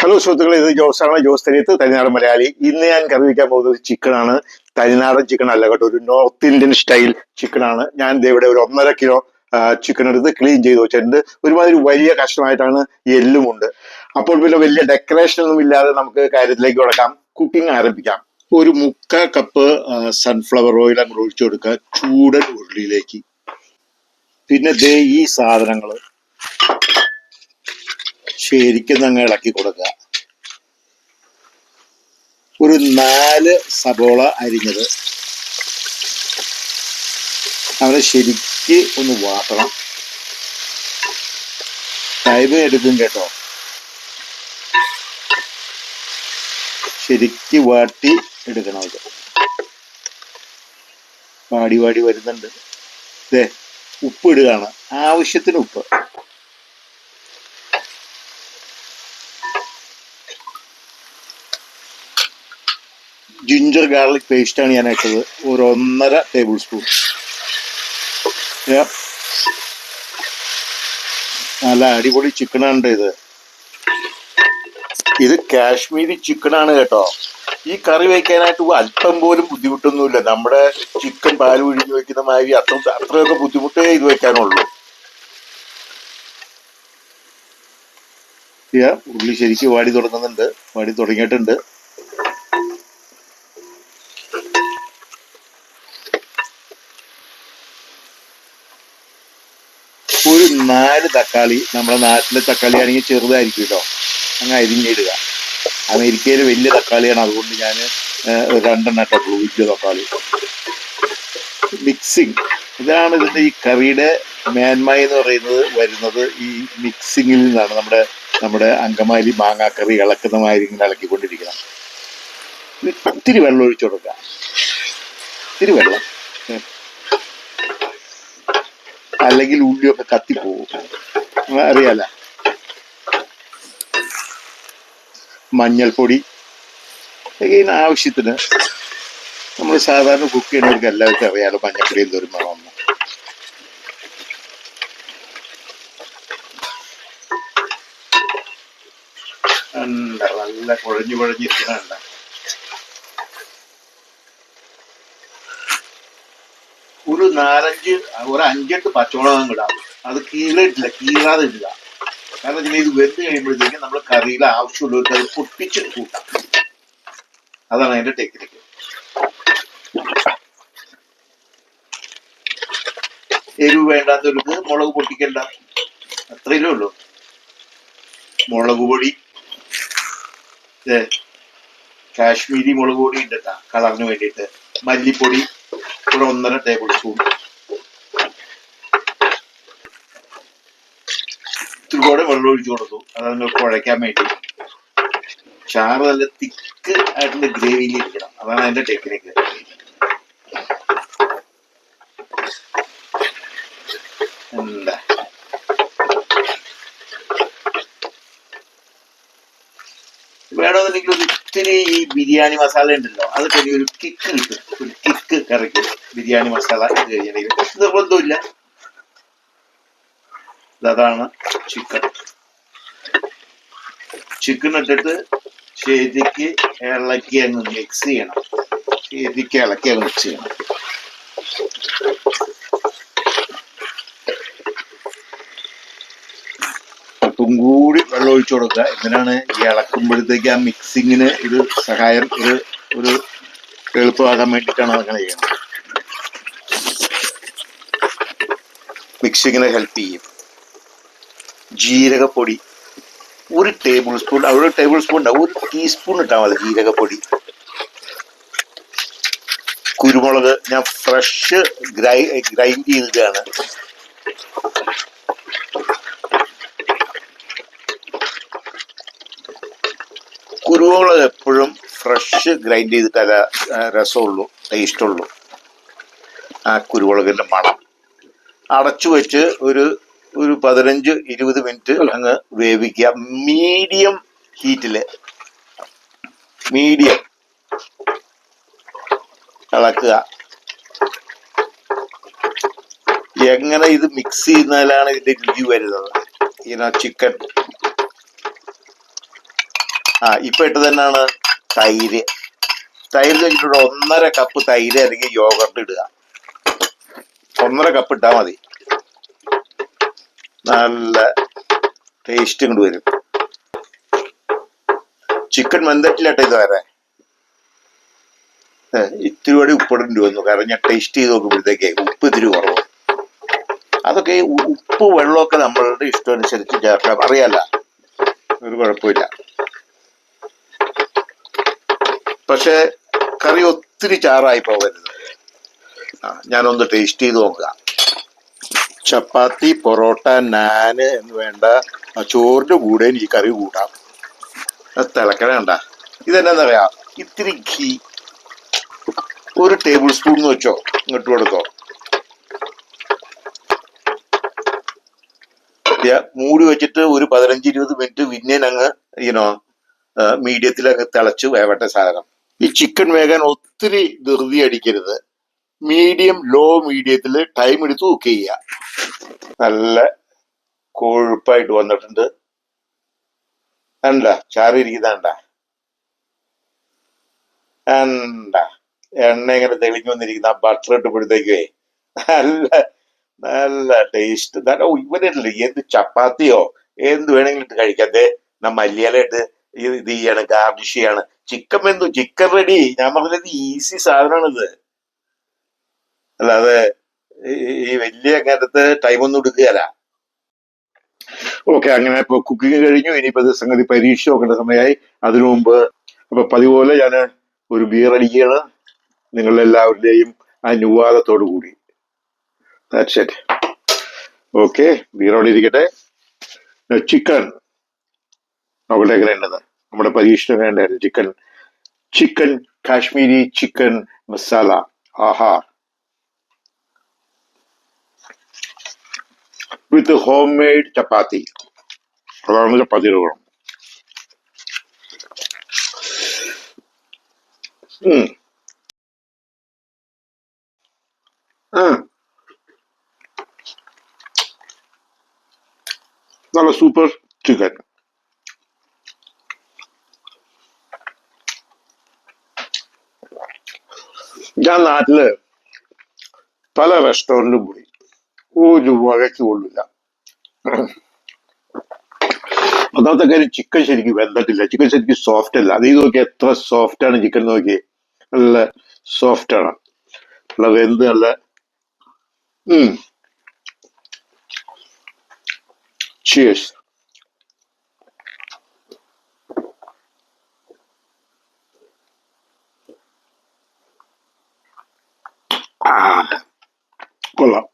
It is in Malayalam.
ഹലോ സുഹൃത്തുക്കളെ, ഇത് ജോസാണ്. ജോസ് തരിയത്ത്, തനിനാടൻ മലയാളി. ഇന്ന് ഞാൻ കറി വയ്ക്കാൻ പോകുന്നത് ചിക്കനാണ്. തനിനാടൻ ചിക്കൻ അല്ല കേട്ടോ, ഒരു നോർത്ത് ഇന്ത്യൻ സ്റ്റൈൽ ചിക്കനാണ്. ഞാൻ ഇവിടെ ഒരു 1.5 കിലോ ചിക്കൻ എടുത്ത് ക്ലീൻ ചെയ്ത് വെച്ചിട്ടുണ്ട്. ഒരുമാതിരി വലിയ കഷ്ണമായിട്ടാണ്, എല്ലുമുണ്ട്. അപ്പോൾ പിന്നെ വലിയ ഡെക്കറേഷൻ ഒന്നും ഇല്ലാതെ നമുക്ക് കാര്യത്തിലേക്ക് കടക്കാം. കുക്കിംഗ് ആരംഭിക്കാം. ഒരു 1/4 കപ്പ് സൺഫ്ലവർ ഓയിൽ അങ്ങോട്ട് ഒഴിച്ചു കൊടുക്കുക ചൂടൻ ഉരുളിയിലേക്ക്. പിന്നെ ദേ ഈ സാധനങ്ങൾ ശരിക്കും അങ്ങ് ഇളക്കി കൊടുക്കുക. ഒരു 4 സബോള അരിഞ്ഞത് അവരെ ശരിക്ക് ഒന്ന് വാട്ടണം. ടൈം എടുക്കും കേട്ടോ. ശരിക്ക് വാട്ടി എടുക്കണം. ഇത് വാടി വരുന്നുണ്ട്. ദേ ഉപ്പ് ഇടുകയാണ്, ആവശ്യത്തിന് ഉപ്പ്. ജിഞ്ചർ ഗാർലിക് പേസ്റ്റാണ് ഞാൻ ഇട്ടത്, ഒരു 1.5 ടേബിൾ സ്പൂൺ. നല്ല അടിപൊളി ചിക്കനാണ് ഇത്. ഇത് കാശ്മീരി ചിക്കനാണ് കേട്ടോ. ഈ കറി വയ്ക്കാനായിട്ട് അല്പം പോലും ബുദ്ധിമുട്ടൊന്നുമില്ല. നമ്മുടെ ചിക്കൻ പാൽ ഒഴിഞ്ഞ് വയ്ക്കുന്ന മാതിരി അത്രയൊക്കെ ബുദ്ധിമുട്ടേ ഇത് വയ്ക്കാനുള്ളൂ. ഉള്ളി ശരിക്കും വാടി തുടങ്ങിയിട്ടുണ്ട്. ഒരു 4 തക്കാളി, നമ്മുടെ നാട്ടിലെ തക്കാളി ആണെങ്കിൽ ചെറുതായിരിക്കും കേട്ടോ, അങ്ങ് അരിഞ്ഞിടുക. അമേരിക്കയിൽ വലിയ തക്കാളിയാണ്, അതുകൊണ്ട് ഞാൻ 2 എണ്ണം ഇട്ടുള്ളൂ, വലിയ തക്കാളി. മിക്സിങ്, ഇതാണ് ഇതിൻ്റെ ഈ കറിയുടെ മേന്മ എന്ന് പറയുന്നത്. വരുന്നത് ഈ മിക്സിങ്ങിൽ നിന്നാണ്. നമ്മുടെ അങ്കമാലി മാങ്ങാക്കറി ഇളക്കുന്ന മാതിരി ഇങ്ങനെ ഇളക്കിക്കൊണ്ടിരിക്കണം. ഇത്തിരി വെള്ളം ഒഴിച്ചു കൊടുക്കുക, ഇത്തിരി വെള്ളം, അല്ലെങ്കിൽ ഉള്ളിയൊക്കെ കത്തിപ്പോവും, അറിയാല. മഞ്ഞൾപ്പൊടി ഇതിന് ആവശ്യത്തിന്. നമ്മൾ സാധാരണ കുക്ക് ചെയ്യുന്നവർക്ക് എല്ലാവർക്കും അറിയാലോ മഞ്ഞൾപ്പൊടി എന്തോരം വേണമെന്ന്. നല്ല കുഴഞ്ഞിരിക്കണ. ഒരു 5-8 പച്ചമുളകും ഇടാം. അത് കീറാതെ ഇടുക. കാരണം ഇത് വെന്ത് കഴിയുമ്പോഴത്തേക്കും നമ്മൾ കറിയിൽ ആവശ്യമുള്ളവർക്ക് അത് പൊട്ടിച്ച് കൂട്ടാം. അതാണ് അതിന്റെ ടെക്നിക്ക്. എരിവ് വേണ്ടാത്തവർക്ക് മുളക് പൊട്ടിക്കണ്ട, അത്രയല്ലേ ഉള്ളൂ. മുളക് പൊടി, കാശ്മീരി മുളക് പൊടി ഉണ്ട് കളറിന് വേണ്ടിയിട്ട്. മല്ലിപ്പൊടി ഒരു 1.5 ടേബിൾ സ്പൂൺ. ഇത്തിരികൂടെ വെള്ളം ഒഴിച്ചു കൊടുത്തു, അതങ്ങ് കുഴയ്ക്കാൻ വേണ്ടി. ചാറ് നല്ല തിക്ക് ആയിട്ടുള്ള ഗ്രേവിയിൽ ഇരിക്കണം, അതാണ് അതിന്റെ ടെക്നിക്ക്. എന്താ വേണമെന്നുണ്ടെങ്കിൽ ഒരു ഇത്തിരി ഈ ബിരിയാണി മസാല ഉണ്ടല്ലോ, അതൊക്കെ ഒരു കിക്ക് കിട്ടും. ഒരു കിക്ക് കറിക്ക് ബിരിയാണി മസാല ഇട്ട് കഴിഞ്ഞിട്ടുണ്ടെങ്കിൽ നിർബന്ധമില്ല. അതാണ് ചിക്കൻ ഇട്ടിട്ട് ശരിക്ക് ഇളക്കി അങ്ങ് മിക്സ് ചെയ്യണം. അല്പം കൂടി വെള്ളം ഒഴിച്ചു കൊടുക്കുക. എന്തിനാണ് ഈ ഇളക്കുമ്പോഴത്തേക്ക് ആ മിക്സിങ്ങിന് ഒരു സഹായം, ഒരു എളുപ്പമാകാൻ വേണ്ടിയിട്ടാണ് അങ്ങനെ ചെയ്യണം. മിക്സിങ്ങിനെ ഹെൽപ്പ് ചെയ്യും. ജീരകപ്പൊടി 1 ടേബിൾ സ്പൂൺ, ഒരു ടീസ്പൂൺ ഇട്ടാൽ മതി ജീരകപ്പൊടി. കുരുമുളക് ഞാൻ ഫ്രഷ് ഗ്രൈൻഡ് ചെയ്തിട്ടാണ്. കുരുമുളക് എപ്പോഴും ഫ്രഷ് ഗ്രൈൻഡ് ചെയ്തിട്ടല്ല രസമുള്ളൂ, ടേസ്റ്റുള്ളൂ. ആ കുരുമുളകിന്റെ മണം. അടച്ചു വെച്ച് ഒരു 15-20 മിനിറ്റ് അങ്ങ് വേവിക്കുക. മീഡിയം ഹീറ്റില് ഇളക്കുക. എങ്ങനെ ഇത് മിക്സ് ചെയ്യുന്നതിലാണ് ഇതിന്റെ രുചി വരുന്നത്. ചിക്കൻ ഇപ്പൊ ഇട്ട് തന്നെയാണ് തൈര്. തൈര് വെച്ചിട്ട് 1.5 കപ്പ് തൈര് അല്ലെങ്കിൽ യോഗർട്ട് ഇടുക. 1.5 കപ്പ് ഇട്ടാൽ മതി. നല്ല ടേസ്റ്റ് ഇങ്ങോട്ട് വരും. ചിക്കൻ വെന്തിട്ടില്ലട്ടെ ഇതുവരെ. ഇത്തിരി കൂടി ഉപ്പിടേണ്ടി വന്നു, കാരണം ഞാൻ ടേസ്റ്റ് ചെയ്ത് നോക്കുമ്പോഴത്തേക്ക് ഉപ്പ് ഇത്തിരി കുറവ്. അതൊക്കെ ഉപ്പ് വെള്ളമൊക്കെ നമ്മളുടെ ഇഷ്ടമനുസരിച്ച് ചേർക്കാം, അറിയാല്ല, ഒരു കുഴപ്പമില്ല. പക്ഷെ കറി ഒത്തിരി ചാറായി പോകരുത്. ഞാനൊന്ന് ടേസ്റ്റ് ചെയ്ത് നോക്കുക. ചപ്പാത്തി, പൊറോട്ട, നാന് എന്ന് വേണ്ട ചോറിന്റെ കൂടെ ഈ കറി കൂട്ടാം. തിളക്കണേണ്ട. ഇതെന്നാന്ന് പറയാ, ഇത്തിരി ഘീ 1 ടേബിൾ സ്പൂൺ എന്ന് വെച്ചോ, ഇങ്ങോട്ട് കൊടുത്തോ. മൂടി വെച്ചിട്ട് ഒരു 15-20 മിനിറ്റ് പിന്നെ അങ്ങ് മീഡിയത്തിൽ അങ്ങ് തിളച്ച് വേവട്ടെ സാധനം. ഈ ചിക്കൻ വേകാൻ ഒത്തിരി ധൃതി അടിക്കരുത്. ലോ മീഡിയത്തില് ടൈം എടുത്ത് കുക്ക് ചെയ്യുക. നല്ല കൊഴുപ്പായിട്ട് വന്നിട്ടുണ്ട്. കണ്ട ചാറിയിരിക്കുന്നണ്ട, എണ്ണ ഇങ്ങനെ തെളിഞ്ഞു വന്നിരിക്കുന്ന ബട്ടർ ഇട്ടപ്പോഴത്തേക്കേ നല്ല നല്ല ടേസ്റ്റ്. ഇവരല്ലേ എന്ത് ചപ്പാത്തിയോ എന്ത് വേണമെങ്കിലും ഇട്ട് കഴിക്കാതെ മല്ലിയില ഇട്ട് ഇത് ചെയ്യാണ്, ഗാർണിഷ് ചെയ്യാണ്. Chicken ready. ഞാൻ പറഞ്ഞത് ഈസി സാധനമാണിത്, അല്ലാതെ ഈ വലിയ കാര്യത്ത് ടൈമൊന്നും എടുക്കുകയല്ല. ഓക്കെ, അങ്ങനെ ഇപ്പൊ കുക്കിംഗ് കഴിഞ്ഞു. ഇനിയിപ്പോ സംഗതി പരീക്ഷ നോക്കേണ്ട സമയമായി. അതിനു മുമ്പ് അപ്പൊ പതിപോലെ ഞാൻ ഒരു ബിയർ അടിക്കുകയാണ്, നിങ്ങളെല്ലാവരുടെയും അനുവാദത്തോടു കൂടി. That's it. ഓക്കെ, ബിയർ അവിടെ ഇരിക്കട്ടെ. ചിക്കൻ നോക്കട്ടെ എങ്ങനെയുണ്ടെന്ന്. നമ്മുടെ പരീക്ഷണം വേണ്ടായിരുന്നു. Chicken Kashmiri chicken masala. ആഹാ, വിത്ത് ഹോം മെയ്ഡ് ചപ്പാത്തി. അതാണ് ചപ്പാത്തിയുടെ ഗുണം. നല്ല സൂപ്പർ ചിക്കൻ. ഞാൻ നാട്ടില് പല റെസ്റ്റോറന്റിലും പോയി, ഒരു വകയ്ക്ക് കൊള്ളില്ല. ഒന്നാമത്തെ കാര്യം, ചിക്കൻ ശരിക്കും വെന്തിട്ടില്ല. ചിക്കൻ ശരിക്കും സോഫ്റ്റ് അല്ല. അത് നോക്കി എത്ര സോഫ്റ്റ് ആണ് ചിക്കൻ നോക്കി. നല്ല സോഫ്റ്റ് ആണ്, നല്ല വെന്ത് നല്ല. Cheers. കൊള്ളാം.